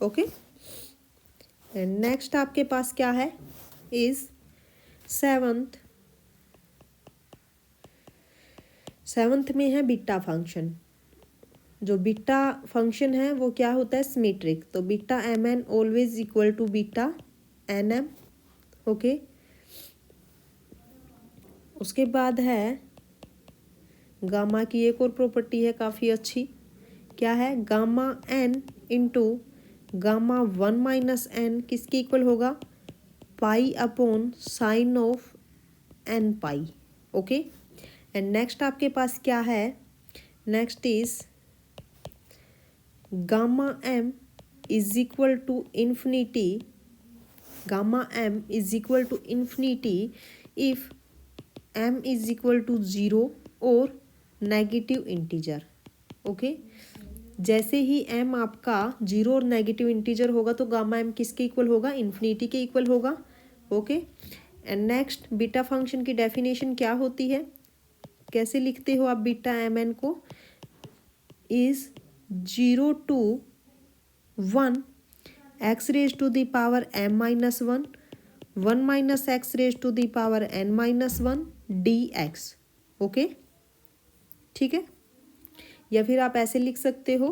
okay, and next आपके पास क्या है, is seventh में है बीटा फंक्शन। जो बीटा फंक्शन है वो क्या होता है, सिमेट्रिक, तो beta M N always equal to beta N M. Okay, उसके बाद है गामा की एक और प्रॉपर्टी है काफ़ी अच्छी, क्या है, gamma N into gamma 1 minus N किसके इक्वल होगा, pi upon sine of N pi. Okay, and next आपके पास क्या है, next is gamma M is equal to infinity, gamma M is equal to infinity if M is equal to 0 और negative integer. Okay, जैसे ही M आपका 0 और negative integer होगा तो गामा एम किसके इक्वल होगा, इन्फिनिटी के इक्वल होगा। Okay, and next beta function की डेफिनेशन क्या होती है, कैसे लिखते हो आप बीटा एम एन को, is 0 to 1 x raise to the power m minus one, one minus x raise to the power n minus one D X. Okay, ठीक है। या फिर आप ऐसे लिख सकते हो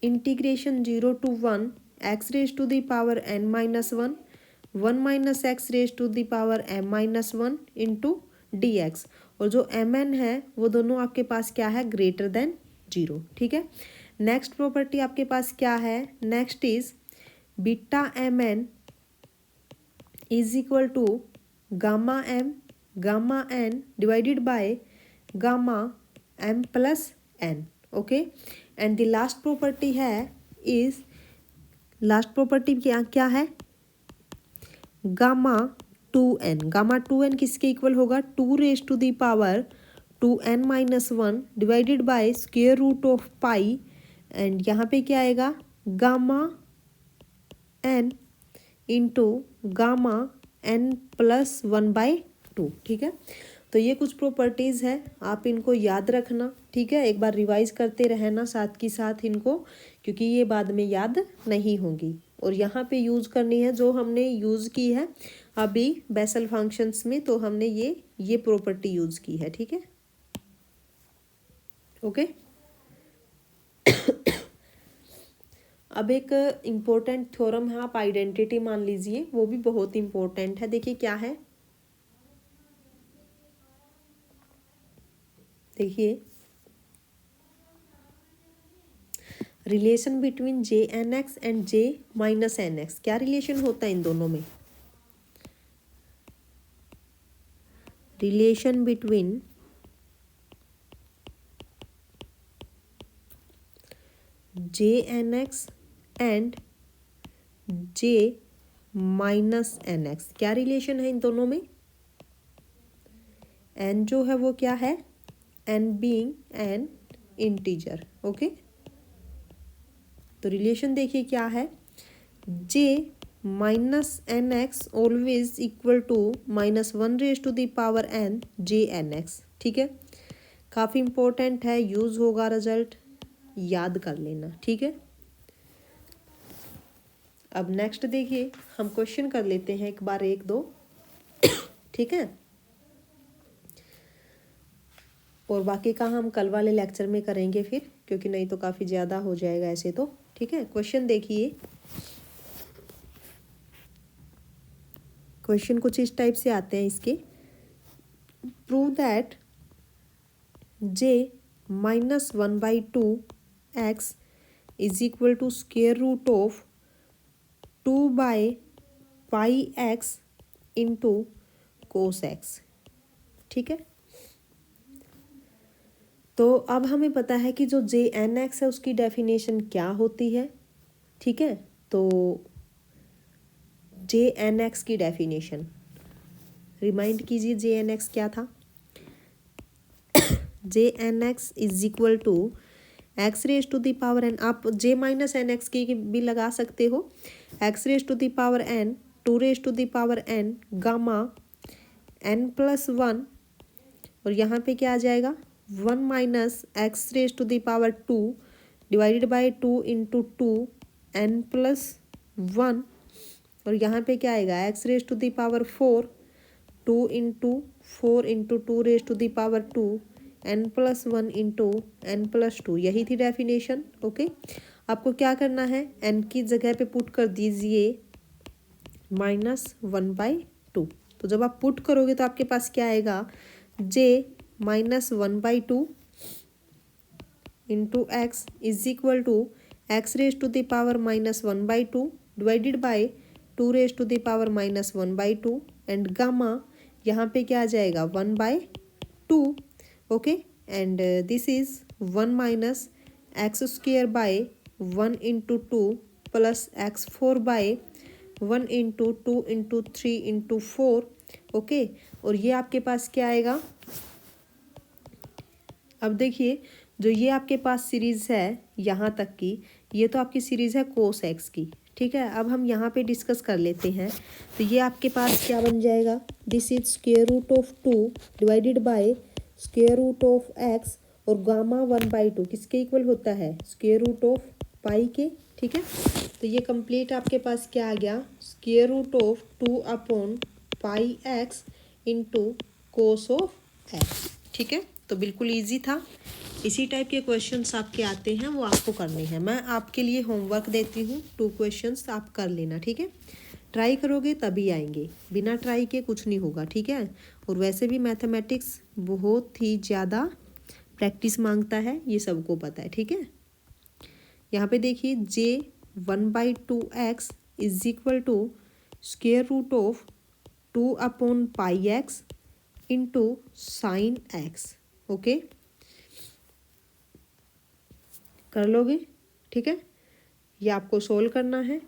integration 0 to 1 x raise to the power n minus one, one minus x raise to the power m minus one into D X. और जो एम एन है वो दोनों आपके पास क्या है, ग्रेटर देन 0, ठीक है। नेक्स्ट प्रॉपर्टी आपके पास क्या है, next is beta M N is equal to gamma N divided by gamma M plus N. Okay, and the last property है इज, लास्ट प्रॉपर्टी क्या है, गामा टू एन किसके इक्वल होगा, two raise to the power two N minus one divided by square root of pi. And यहाँ पे क्या आएगा, gamma N into gamma N plus one by two, ठीक है। तो ये कुछ प्रॉपर्टीज़ है, आप इनको याद रखना, ठीक है। एक बार रिवाइज करते रहना साथ के साथ इनको, क्योंकि ये बाद में याद नहीं होंगी। और यहाँ पे यूज़ करनी है जो हमने यूज़ की है अभी बेसल फंक्शंस में, तो हमने ये प्रॉपर्टी यूज़ की है, ठीक है। ओके, अब एक इम्पोर्टेंट थ्योरम है, आप आइडेंटिटी मान लीजिए, वो भी बहुत इम्पोर्टेंट है। देखिए क्या है, देखिए relation between J N X and J minus N x, क्या रिलेशन होता है इन दोनों में, relation between J N X and J minus N x, क्या रिलेशन है इन दोनों में, एन जो है वो क्या है, n being n integer. Okay, तो रिलेशन देखिए क्या है, j minus N x always equal to minus one raise to the power n j N x, ठीक है। काफ़ी इंपॉर्टेंट है, यूज होगा, रिजल्ट याद कर लेना, ठीक है। अब नेक्स्ट देखिए, हम क्वेश्चन कर लेते हैं एक बार, एक दो, ठीक है। और बाकी का हम कल वाले लेक्चर में करेंगे फिर, क्योंकि नहीं तो काफ़ी ज़्यादा हो जाएगा ऐसे तो, ठीक है। क्वेश्चन देखिए, क्वेश्चन कुछ इस टाइप से आते हैं इसके, prove that J minus one by two X is equal to square root of two by pi X into cos X, ठीक है। तो अब हमें पता है कि जो जे एन एक्स है उसकी डेफिनेशन क्या होती है, ठीक है। तो जे एन एक्स की डेफिनेशन रिमाइंड कीजिए, जे एन एक्स क्या था, J N x is equal to x raise to the power n, आप जे माइनस एन एक्स की भी लगा सकते हो, x raise to the power n, two raise to the power n, gamma N plus one, और यहाँ पे क्या आ जाएगा, one minus x raise to the power two divided by two into two n plus one, और यहाँ पे क्या आएगा, x raise to the power four, two into four into two raise to the power two n plus one into n plus to, यही थी definition. Okay, आपको क्या करना है, एन की जगह पे पुट कर दीजिए माइनस वन बाई टू। तो जब आप पुट करोगे तो आपके पास क्या आएगा, j minus one by two into x is equal to x raise to the power minus one by two divided by two raise to the power minus one by two, and gamma यहाँ पे क्या आ जाएगा, one by two. Okay, and this is one minus x square by one into two plus x four by one into two into three into four. Okay, और ये आपके पास क्या आएगा, अब देखिए जो ये आपके पास सीरीज़ है यहाँ तक की, ये तो आपकी सीरीज़ है कोस एक्स की, ठीक है। अब हम यहाँ पे डिस्कस कर लेते हैं, तो ये आपके पास क्या बन जाएगा, this is square root of two divided by square root of x, और गामा वन बाई टू किसके इक्वल होता है, स्क्वायर रूट ऑफ पाई के, ठीक है। तो ये कंप्लीट आपके पास क्या आ गया, square root of 2/πx into cos of x. ठीक है, तो बिल्कुल ईजी था। इसी टाइप के क्वेश्चंस आपके आते हैं वो आपको करने हैं। मैं आपके लिए होमवर्क देती हूँ, 2 क्वेश्चंस आप कर लेना। ठीक है, ट्राई करोगे तभी आएंगे, बिना ट्राई के कुछ नहीं होगा। ठीक है, और वैसे भी मैथमेटिक्स बहुत ही ज़्यादा प्रैक्टिस मांगता है, ये सबको पता है। ठीक है, यहाँ पे देखिए J1/2x is equal to square root of 2/πx into sine x. Okay, कर लोगे? ठीक है, ये आपको सोल्व करना है।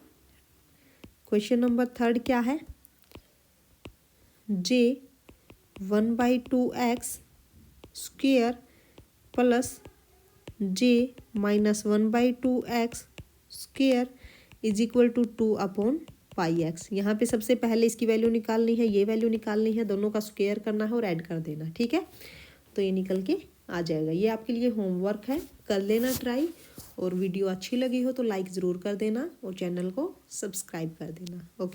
क्वेश्चन नंबर 3 क्या है, J1/2x square plus J-1/2x square is equal to 2/πx। यहाँ पे सबसे पहले इसकी वैल्यू निकालनी है, ये वैल्यू निकालनी है, दोनों का स्क्वेयर करना है और ऐड कर देना। ठीक है, तो ये निकल के आ जाएगा। ये आपके लिए होमवर्क है, कर लेना ट्राई। और वीडियो अच्छी लगी हो तो लाइक ज़रूर कर देना और चैनल को सब्सक्राइब कर देना। ओके।